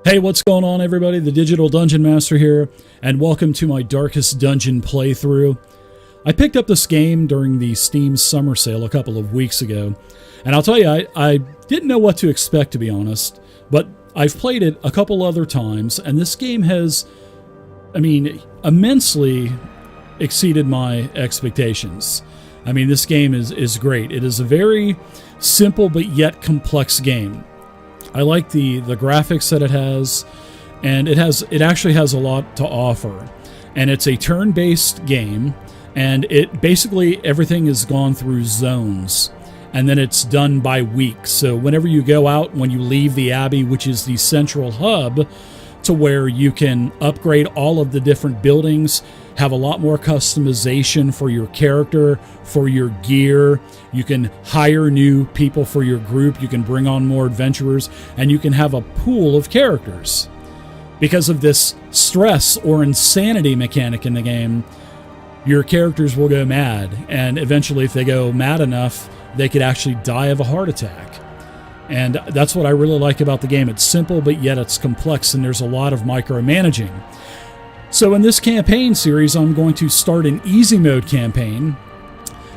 Hey, what's going on, everybody? The Digital Dungeon Master here, and welcome to my Darkest Dungeon playthrough. I picked up this game during the Steam summer sale a couple of weeks ago, and I'll tell you, I didn't know what to expect, to be honest, but I've played it a couple other times, and this game has, immensely exceeded my expectations. This game is great. It is a very simple but yet complex game. I like the graphics that it has, and it actually has a lot to offer. And it's a turn-based game, and it basically everything is gone through zones, and then it's done by weeks. So whenever you go out, when you leave the Abbey, which is the central hub, to where you can upgrade all of the different buildings, have a lot more customization for your character, for your gear. You can hire new people for your group. You can bring on more adventurers, and you can have a pool of characters. Because of this stress or insanity mechanic in the game, your characters will go mad, and eventually, if they go mad enough, they could actually die of a heart attack. And that's what I really like about the game. It's simple, but yet it's complex, and there's a lot of micromanaging. So in this campaign series, I'm going to start an easy mode campaign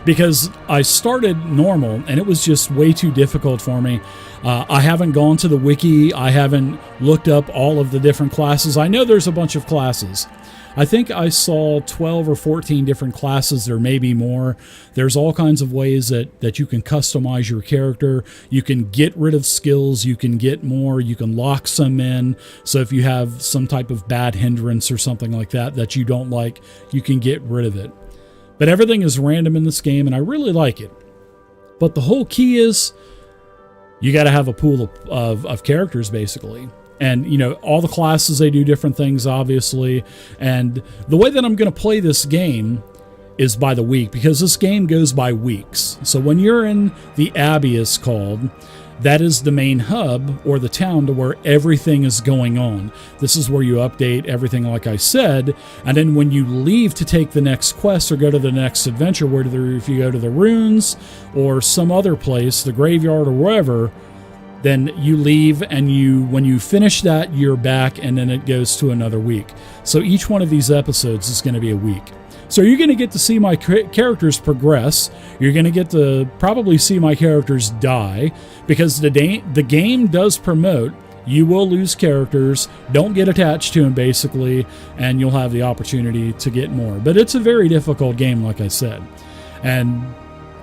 because I started normal and it was just way too difficult for me. I haven't gone to the wiki. I haven't looked up all of the different classes. I know there's a bunch of classes. I think I saw 12 or 14 different classes. There may be more. There's all kinds of ways that you can customize your character. You can get rid of skills. You can get more. You can lock some in. So if you have some type of bad hindrance or something like that you don't like, you can get rid of it. But everything is random in this game, and I really like it. But the whole key is you got to have a pool of characters, basically. And, all the classes, they do different things, obviously. And the way that I'm going to play this game is by the week, because this game goes by weeks. So when you're in the Abbey, it's called, that is the main hub, or the town, to where everything is going on. This is where you update everything, like I said. And then when you leave to take the next quest or go to the next adventure, if you go to the ruins or some other place, the graveyard or wherever, then you leave, and when you finish that, you're back, and then it goes to another week. So each one of these episodes is going to be a week. So you're going to get to see my characters progress. You're going to get to probably see my characters die, because the game does promote you will lose characters. Don't get attached to them, basically, and you'll have the opportunity to get more. But it's a very difficult game, like I said. And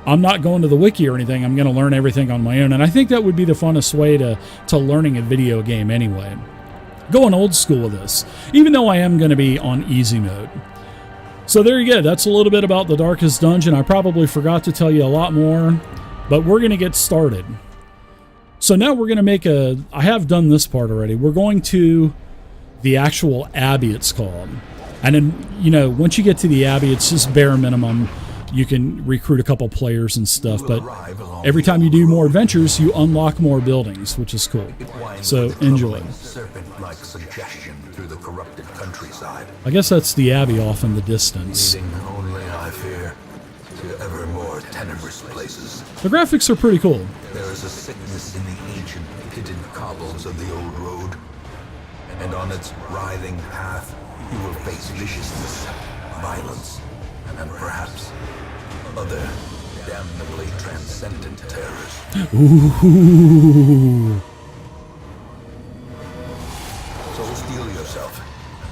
I'm not going to the wiki or anything. I'm going to learn everything on my own. And I think that would be the funnest way to learning a video game anyway. Going old school with this, even though I am going to be on easy mode. So there you go. That's a little bit about the Darkest Dungeon. I probably forgot to tell you a lot more, but we're going to get started. So now we're going to I have done this part already. We're going to the actual Abbey, it's called. And then, once you get to the Abbey, it's just bare minimum. You can recruit a couple players and stuff, but every time you do more adventures, you unlock more buildings, which is cool. So enjoy. Serpent-like suggestion through the corrupted countryside. I guess that's the Abbey off in the distance. Leading only, I fear, to ever more tenebrous places. The graphics are pretty cool. There is a sickness in the ancient, hidden cobbles of the old road, and on its writhing path, you will face viciousness, violence, and perhaps other damnably transcendent terrors. Ooh. So steel yourself,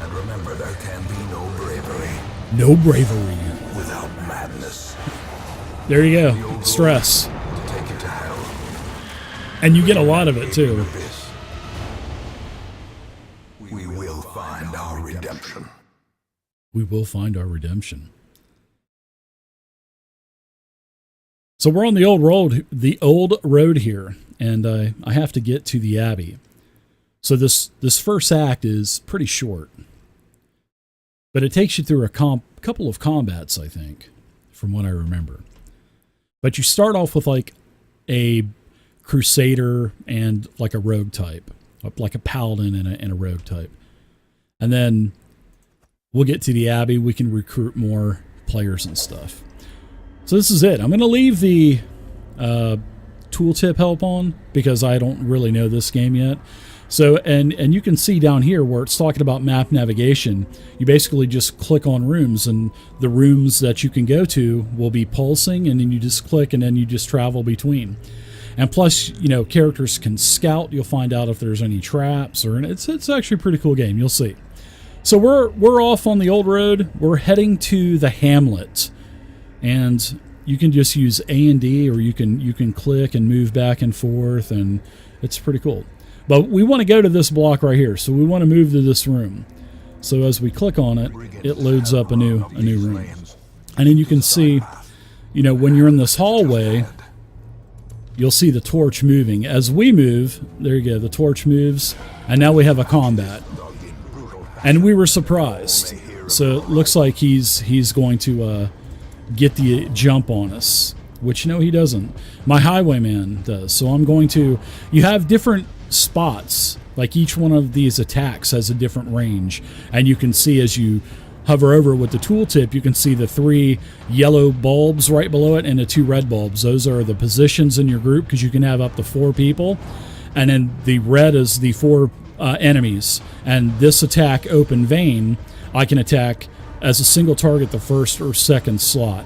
and remember there can be no bravery. No bravery. Without madness. There you go. Stress. To take you to hell. And you get a lot of it, too. We will find our redemption. We will find our redemption. So we're on the old road here, and I have to get to the Abbey. So this first act is pretty short, but it takes you through a couple of combats, I think, from what I remember. But you start off with like a crusader and like a rogue type, like a paladin and a rogue type, and then we'll get to the Abbey. We can recruit more players and stuff. So this is it. I'm going to leave the tooltip help on because I don't really know this game yet. So, and you can see down here where it's talking about map navigation, you basically just click on rooms, and the rooms that you can go to will be pulsing, and then you just click, and then you just travel between. And plus, you know, characters can scout. You'll find out if there's any traps, or it's actually a pretty cool game. You'll see. So we're off on the old road. We're heading to the Hamlet, and you can just use A and D, or you can click and move back and forth, and it's pretty cool. But we want to go to this block right here, so we want to move to this room. So as we click on it, it loads up a new room. And then you can see, you know, when you're in this hallway, you'll see the torch moving. As we move, there you go, the torch moves, and now we have a combat. And we were surprised. So it looks like he's going to get the jump on us, which no, he doesn't. My highwayman does. So I'm going to, you have different spots, like each one of these attacks has a different range, and you can see as you hover over with the tooltip, you can see the 3 yellow bulbs right below it and the 2 red bulbs. Those are the positions in your group, because you can have up to 4 people, and then the red is the 4 enemies. And this attack, Open Vein, I can attack as a single target the first or second slot.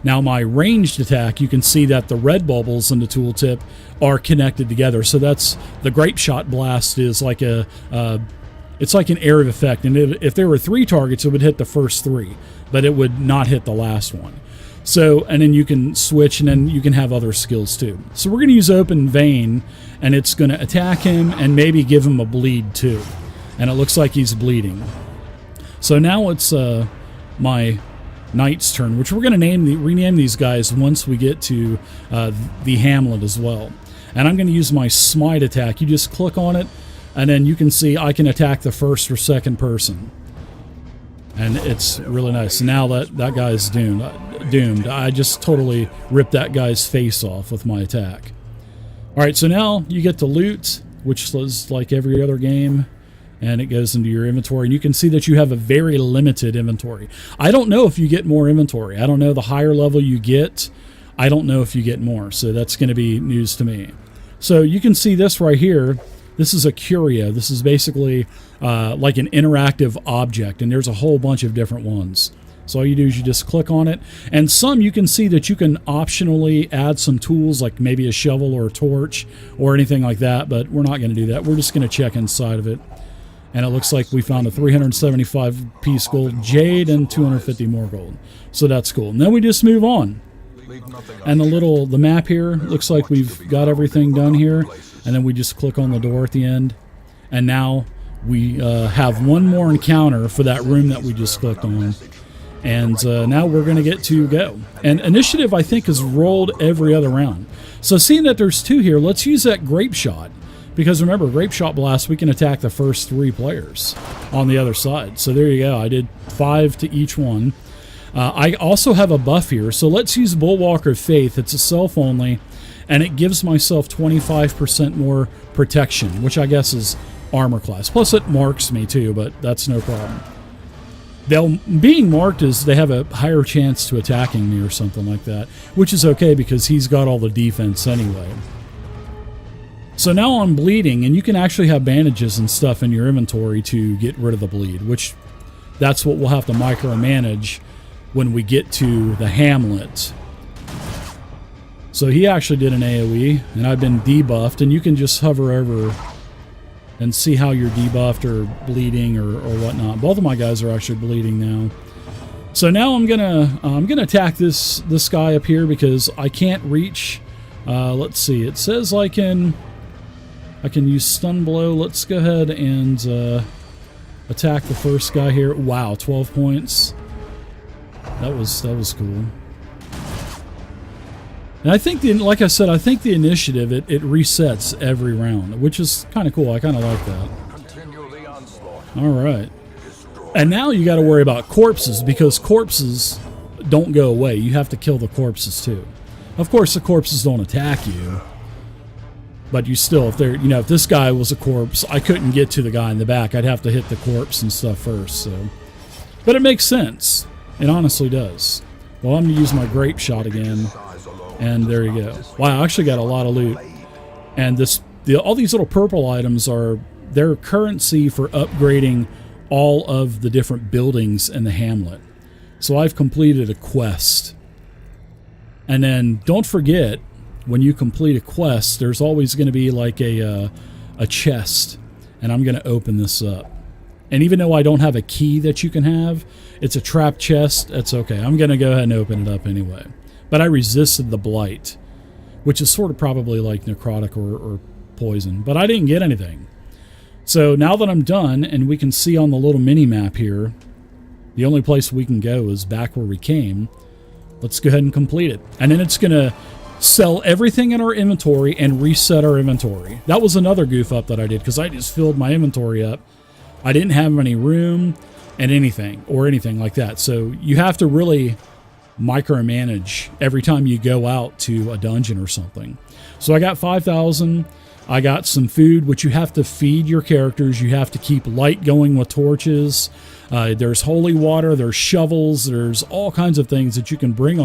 Now my ranged attack, you can see that the red bubbles in the tooltip are connected together. So that's the grape shot blast is like it's like an area effect. And if there were 3 targets, it would hit the first 3, but it would not hit the last one. So, and then you can switch, and then you can have other skills too. So we're going to use Open Vein, and it's going to attack him and maybe give him a bleed too. And it looks like he's bleeding. So now it's my knight's turn, which we're going to rename these guys once we get to the Hamlet as well. And I'm going to use my smite attack. You just click on it, and then you can see I can attack the first or second person. And it's really nice. Now that guy's doomed. I just totally ripped that guy's face off with my attack. Alright, so now you get to loot, which is like every other game. And it goes into your inventory, and you can see that you have a very limited inventory. I don't know if you get more inventory. I don't know, the higher level you get, I don't know if you get more. So that's going to be news to me. So you can see this right here. This is a curio. This is basically like an interactive object, and there's a whole bunch of different ones. So all you do is you just click on it, and some you can see that you can optionally add some tools, like maybe a shovel or a torch or anything like that, but we're not going to do that. We're just going to check inside of it. And it looks like we found a 375 piece gold jade and 250 more gold. So that's cool. And then we just move on. And the map here looks like we've got everything done here. And then we just click on the door at the end. And now we have one more encounter for that room that we just clicked on. And now we're going to get to go. And initiative, I think, is rolled every other round. So seeing that there's 2 here, let's use that grape shot. Because remember, Grape Shot Blast, we can attack the first 3 players on the other side. So there you go. I did 5 to each one. I also have a buff here. So let's use Bulwark of Faith. It's a self only, and it gives myself 25% more protection, which I guess is armor class. Plus it marks me too, but that's no problem. Being marked is they have a higher chance to attacking me or something like that, which is okay because he's got all the defense anyway. So now I'm bleeding, and you can actually have bandages and stuff in your inventory to get rid of the bleed, which that's what we'll have to micromanage when we get to the Hamlet. So he actually did an AoE, and I've been debuffed, and you can just hover over and see how you're debuffed or bleeding or whatnot. Both of my guys are actually bleeding now. So now I'm gonna attack this guy up here because I can't reach. Let's see. It says I can use stun blow. Let's go ahead and attack the first guy here. Wow, 12 points. That was cool. And I think like I said, I think the initiative it resets every round, which is kind of cool. I kind of like that. All right. And now you got to worry about corpses, because corpses don't go away. You have to kill the corpses too. Of course, the corpses don't attack you. But you still, if this guy was a corpse, I couldn't get to the guy in the back. I'd have to hit the corpse and stuff first. So, but it makes sense. It honestly does. Well, I'm going to use my grape shot again. And there you go. Wow, I actually got a lot of loot. And all these little purple items are their currency for upgrading all of the different buildings in the hamlet. So I've completed a quest. And then don't forget, when you complete a quest, there's always going to be like a chest. And I'm going to open this up. And even though I don't have a key that you can have, it's a trap chest. That's okay. I'm going to go ahead and open it up anyway. But I resisted the blight, which is sort of probably like necrotic or poison. But I didn't get anything. So now that I'm done, and we can see on the little mini-map here, the only place we can go is back where we came. Let's go ahead and complete it. And then it's going to sell everything in our inventory and reset our inventory. That was another goof up that I did, because I just filled my inventory up. I didn't have any room and anything like that. So you have to really micromanage every time you go out to a dungeon or something. So I got 5,000. I got some food, which you have to feed your characters. You have to keep light going with torches. There's holy water. There's shovels. There's all kinds of things that you can bring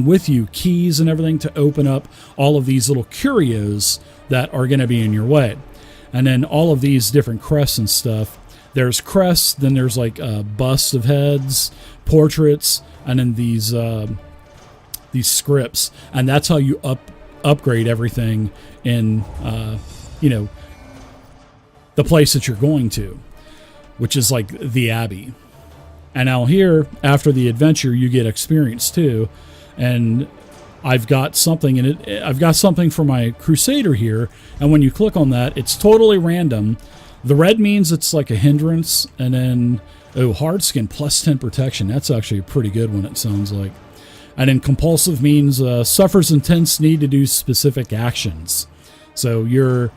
with you, keys and everything to open up all of these little curios that are going to be in your way. And then all of these different crests and stuff. There's crests, then there's like busts of heads, portraits, and then these scripts. And that's how you upgrade everything in the place that you're going to, which is like the Abbey. And now here, after the adventure, you get experience too. And I've got something in it. I've got something for my Crusader here. And when you click on that, it's totally random. The red means it's like a hindrance. And then, hard skin plus 10 protection. That's actually a pretty good one, it sounds like. And then compulsive means suffers intense need to do specific actions. So your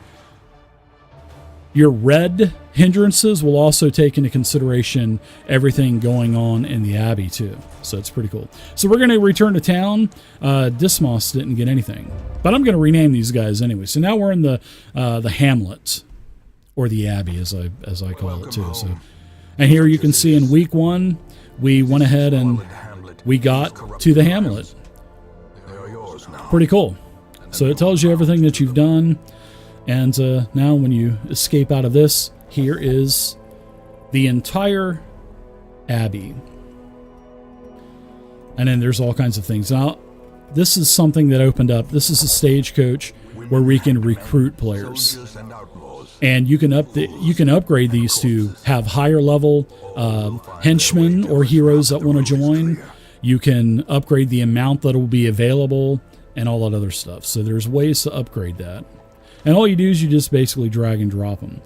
red hindrances will also take into consideration everything going on in the Abbey too. So it's pretty cool. So we're going to return to town. Dismos didn't get anything, but I'm going to rename these guys anyway. So now we're in the Hamlet, or the Abbey as I call it too. So, and here you can see in week 1, we went ahead and we got to the Hamlet. Pretty cool. So it tells you everything that you've done. And now when you escape out of this, here is the entire Abbey. And then there's all kinds of things. Now, this is something that opened up. This is a stagecoach where we can recruit players. And you can upgrade these to have higher level henchmen or heroes that want to join. You can upgrade the amount that will be available and all that other stuff. So there's ways to upgrade that. And all you do is you just basically drag and drop them.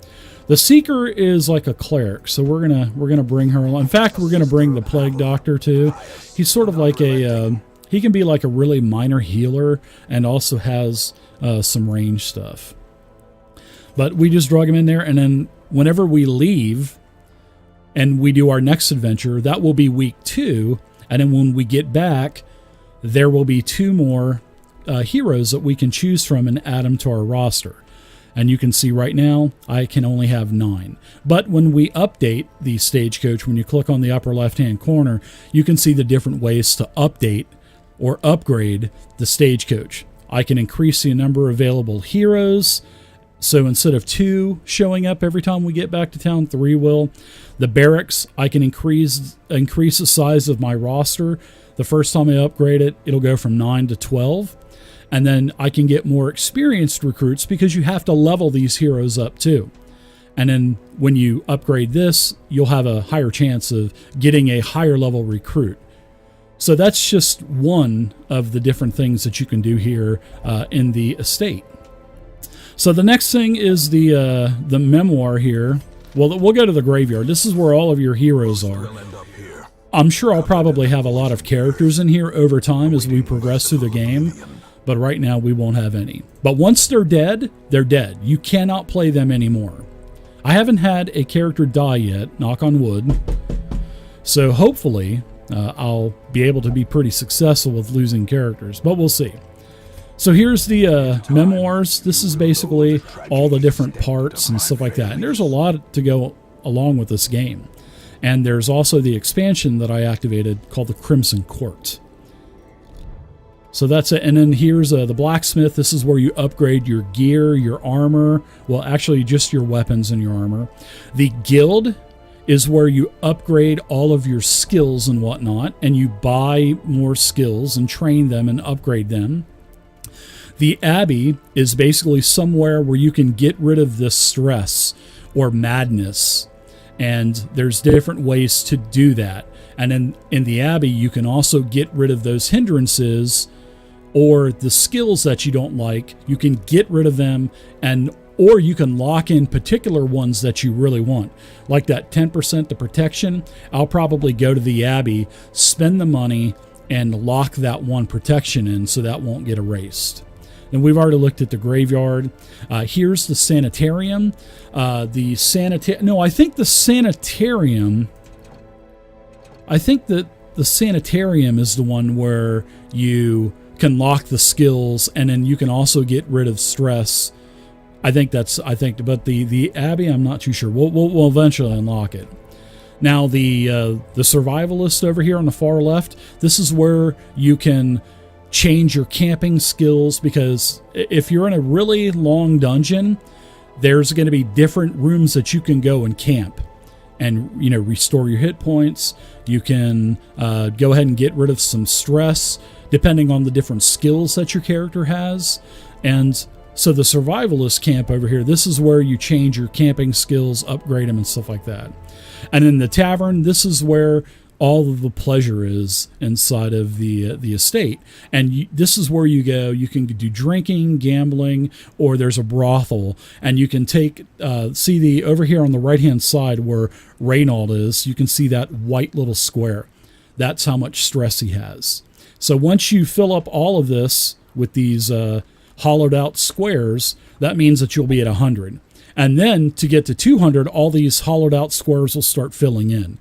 The Seeker is like a cleric, so we're gonna bring her along. In fact, we're gonna bring the Plague Doctor too. He's sort of like he can be like a really minor healer and also has some range stuff. But we just drag him in there, and then whenever we leave and we do our next adventure, that will be week 2. And then when we get back, there will be 2 more heroes that we can choose from and add them to our roster. And you can see right now, I can only have 9. But when we update the stagecoach, when you click on the upper left-hand corner, you can see the different ways to update or upgrade the stagecoach. I can increase the number of available heroes. So instead of 2 showing up every time we get back to town, 3 will. The barracks, I can increase the size of my roster. The first time I upgrade it, it'll go from 9 to 12. And then I can get more experienced recruits because you have to level these heroes up too. And then when you upgrade this, you'll have a higher chance of getting a higher level recruit. So that's just one of the different things that you can do here in the estate. So the next thing is the memoir here. Well, we'll go to the graveyard. This is where all of your heroes are. I'm sure I'll probably have a lot of characters in here over time as we progress through the game. But right now we won't have any. But once they're dead, they're dead. You cannot play them anymore. I haven't had a character die yet, knock on wood. So hopefully I'll be able to be pretty successful with losing characters, but we'll see. So here's the memoirs. This is basically all the different parts and stuff like that. And there's a lot to go along with this game. And there's also the expansion that I activated called the Crimson Court. So that's it. And then here's the blacksmith. This is where you upgrade your gear, your armor. Well, actually, just your weapons and your armor. The guild is where you upgrade all of your skills and whatnot, and you buy more skills and train them and upgrade them. The abbey is basically somewhere where you can get rid of this stress or madness. And there's different ways to do that. And in the abbey, you can also get rid of those hindrances or the skills that you don't like. You can get rid of them, or you can lock in particular ones that you really want. Like that 10% to protection, I'll probably go to the abbey, spend the money, and lock that one protection in so that won't get erased. And we've already looked at the graveyard. Here's the sanitarium. I think the sanitarium... I think that the sanitarium is the one where you can lock the skills, and then you can also get rid of stress. But the abbey, I'm not too sure. We'll eventually unlock it. Now the survivalist over here on the far left, this is where you can change your camping skills, because if you're in a really long dungeon, there's going to be different rooms that you can go and camp and, restore your hit points. You can go ahead and get rid of some stress depending on the different skills that your character has. And so the survivalist camp over here, this is where you change your camping skills, upgrade them, and stuff like that. And in the tavern, this is where all of the pleasure is inside of the estate. And this is where you go. You can do drinking, gambling, or there's a brothel. And you can take, over here on the right-hand side where Reynold is, you can see that white little square. That's how much stress he has. So once you fill up all of this with these hollowed out squares, that means that you'll be at 100. And then to get to 200, all these hollowed out squares will start filling in.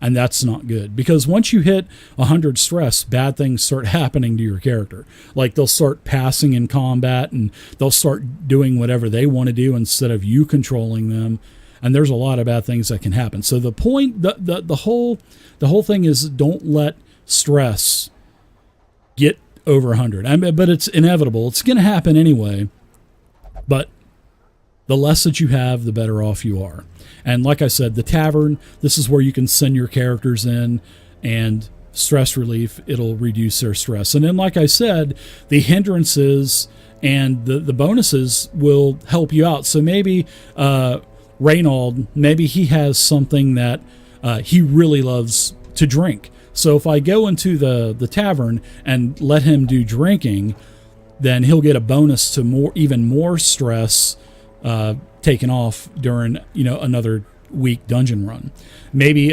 And that's not good, because once you hit 100 stress, bad things start happening to your character. Like they'll start passing in combat, and they'll start doing whatever they want to do instead of you controlling them. And there's a lot of bad things that can happen. So the point, the whole thing is, don't let stress get over 100. But it's inevitable. It's going to happen anyway. But the less that you have, the better off you are. And like I said, the tavern, this is where you can send your characters in, and stress relief, it'll reduce their stress. And then, like I said, the hindrances and the bonuses will help you out. So maybe Reynold, maybe he has something that he really loves to drink. So if I go into the tavern and let him do drinking, then he'll get a bonus to even more stress taken off during another week dungeon run. Maybe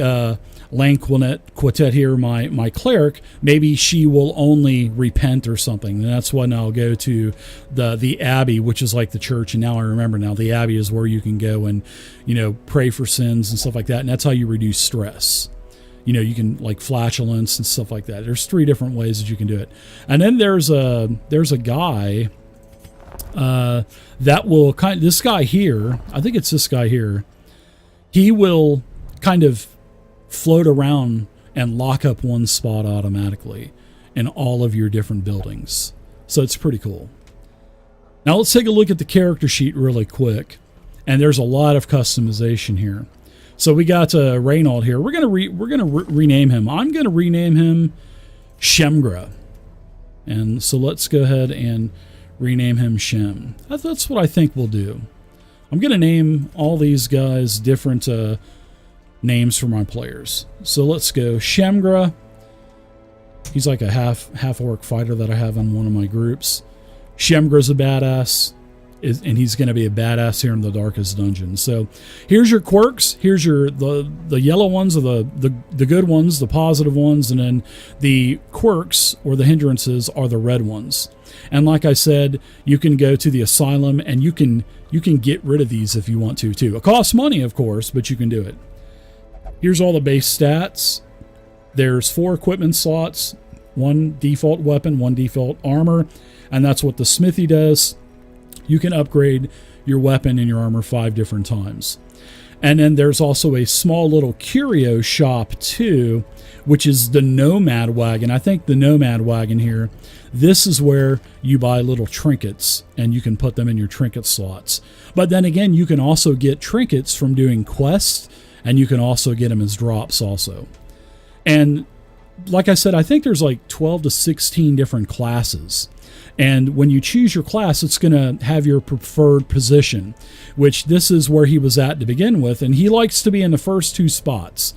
Lanquinette here, my cleric, maybe she will only repent or something, and that's when I'll go to the abbey, which is like the church. And now I remember, the abbey is where you can go and pray for sins and stuff like that, and that's how you reduce stress. You can, like, flatulence and stuff like that. There's 3 different ways that you can do it. And then there's a guy that will this guy here, I think it's this guy here, he will kind of float around and lock up one spot automatically in all of your different buildings. So it's pretty cool. Now let's take a look at the character sheet really quick. And there's a lot of customization here. So we got Reynold here. We're gonna rename him. I'm gonna rename him Shemgra. And so let's go ahead and rename him Shem. That's what I think we'll do. I'm going to name all these guys different names for my players. So let's go Shemgra. He's like a half orc fighter that I have on one of my groups. Shemgra's a badass, and he's going to be a badass here in the Darkest Dungeon. So here's your quirks. Here's the yellow ones are the good ones, the positive ones, and then the quirks or the hindrances are the red ones. And like I said, you can go to the asylum and you can get rid of these if you want to too. It costs money, of course, but you can do it. Here's all the base stats. There's 4 equipment slots, 1 default weapon, 1 default armor, and that's what the smithy does. You can upgrade your weapon and your armor 5 different times. And then there's also a small little curio shop too, which is the Nomad Wagon. I think the Nomad Wagon here, this is where you buy little trinkets and you can put them in your trinket slots. But then again, you can also get trinkets from doing quests, and you can also get them as drops also. And like I said, I think there's like 12 to 16 different classes. And when you choose your class, it's going to have your preferred position, which this is where he was at to begin with. And he likes to be in the first 2 spots.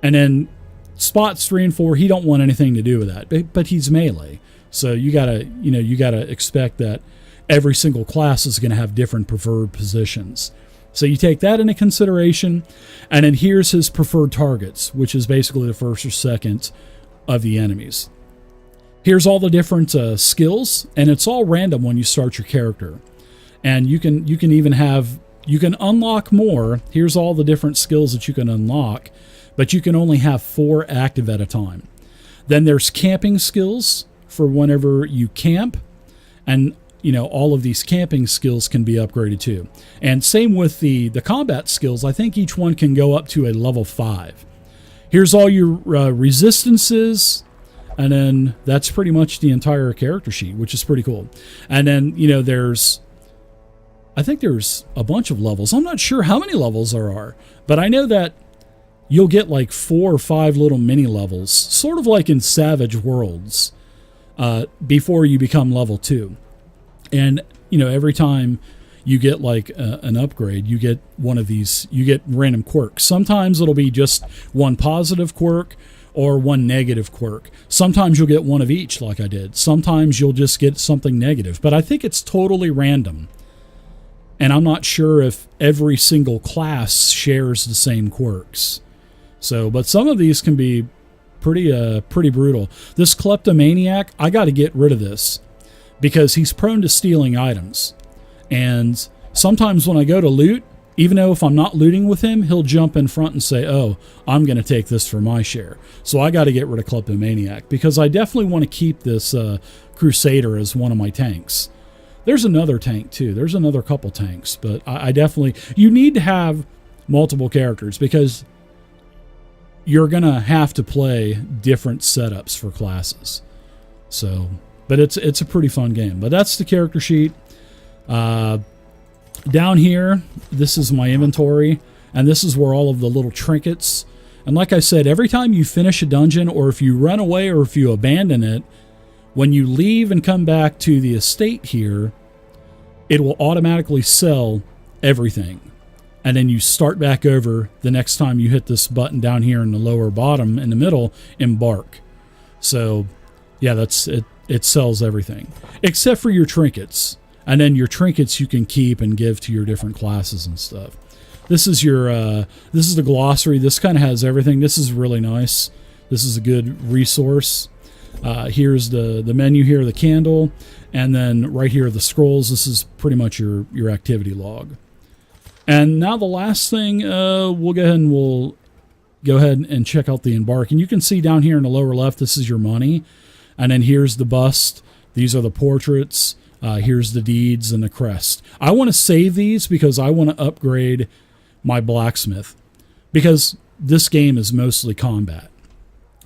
And then spots 3 and 4, he don't want anything to do with that, but he's melee. So you gotta expect that every single class is going to have different preferred positions. So you take that into consideration. And then here's his preferred targets, which is basically the first or second of the enemies. Here's all the different skills, and it's all random when you start your character. And you can unlock more. Here's all the different skills that you can unlock, but you can only have 4 active at a time. Then there's camping skills for whenever you camp, and all of these camping skills can be upgraded too. And same with the combat skills. I think each one can go up to a level 5. Here's all your resistances. And then that's pretty much the entire character sheet, which is pretty cool. And then, I think there's a bunch of levels. I'm not sure how many levels there are, but I know that you'll get like 4 or 5 little mini levels, sort of like in Savage Worlds, before you become level 2. And, every time you get like an upgrade, you get one of these, you get random quirks. Sometimes it'll be just one positive quirk or one negative quirk. Sometimes you'll get one of each, like I did. Sometimes you'll just get something negative. But I think it's totally random. And I'm not sure if every single class shares the same quirks. So, but some of these can be pretty brutal. This kleptomaniac, I got to get rid of this because he's prone to stealing items. And sometimes when I go to loot, even though if I'm not looting with him, he'll jump in front and say, oh, I'm going to take this for my share. So I got to get rid of Kleptomaniac because I definitely want to keep this Crusader as one of my tanks. There's another tank too. There's another couple tanks, but I definitely, you need to have multiple characters because you're going to have to play different setups for classes. So, but it's a pretty fun game. But that's the character sheet. Down here, this is my inventory, and this is where all of the little trinkets. And like I said, every time you finish a dungeon, or if you run away, or if you abandon it, when you leave and come back to the estate here, it will automatically sell everything. And then you start back over the next time you hit this button down here in the lower bottom, in the middle, embark. So, yeah, that's it. It sells everything, except for your trinkets. And then your trinkets you can keep and give to your different classes and stuff. This is this is the glossary. This kind of has everything. This is really nice. This is a good resource. Here's the menu here, the candle, and then right here the scrolls. This is pretty much your activity log. And now the last thing, we'll go ahead and check out the embark. And you can see down here in the lower left, this is your money. And then here's the bust. These are the portraits. Here's the deeds and the crest. I want to save these because I want to upgrade my blacksmith because this game is mostly combat.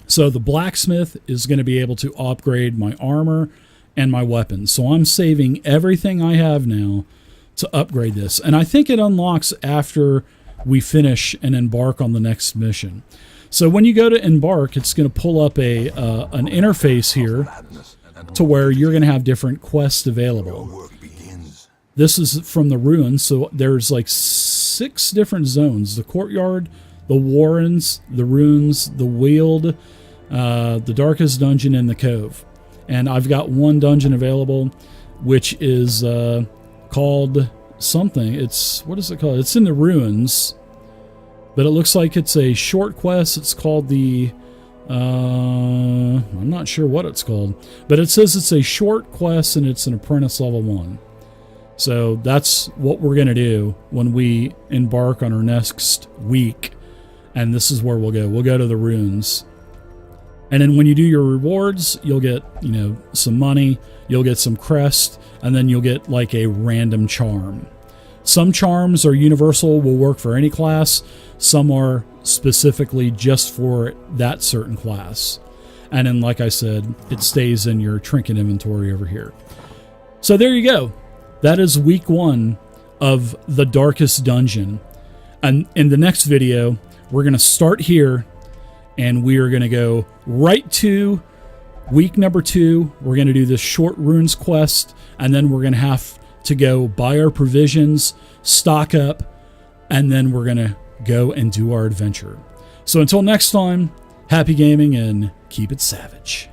So the blacksmith is going to be able to upgrade my armor and my weapons. So I'm saving everything I have now to upgrade this. And I think it unlocks after we finish and embark on the next mission. So when you go to embark, it's going to pull up an interface here to where you're going to have different quests available. This is from the ruins, so there's like 6 different zones: the courtyard, the warrens, the ruins, the weald, the darkest dungeon, and the cove. And I've got one dungeon available, which is called something. What is it called? It's in the ruins, but it looks like it's a short quest. It's called the I'm not sure what it's called, but it says it's a short quest and it's an apprentice level 1. So that's what we're going to do when we embark on our next week. And this is where we'll go. We'll go to the ruins. And then when you do your rewards, you'll get, some money, you'll get some crest, and then you'll get like a random charm. Some charms are universal, will work for any class. Some are specifically just for that certain class. And then, like I said, it stays in your trinket inventory over here. So there you go. That is week 1 of the Darkest Dungeon. And in the next video, we're going to start here, and we are going to go right to week number 2. We're going to do this short runes quest, and then we're going to have to go buy our provisions, stock up, and then we're going to go and do our adventure. So until next time, happy gaming and keep it savage.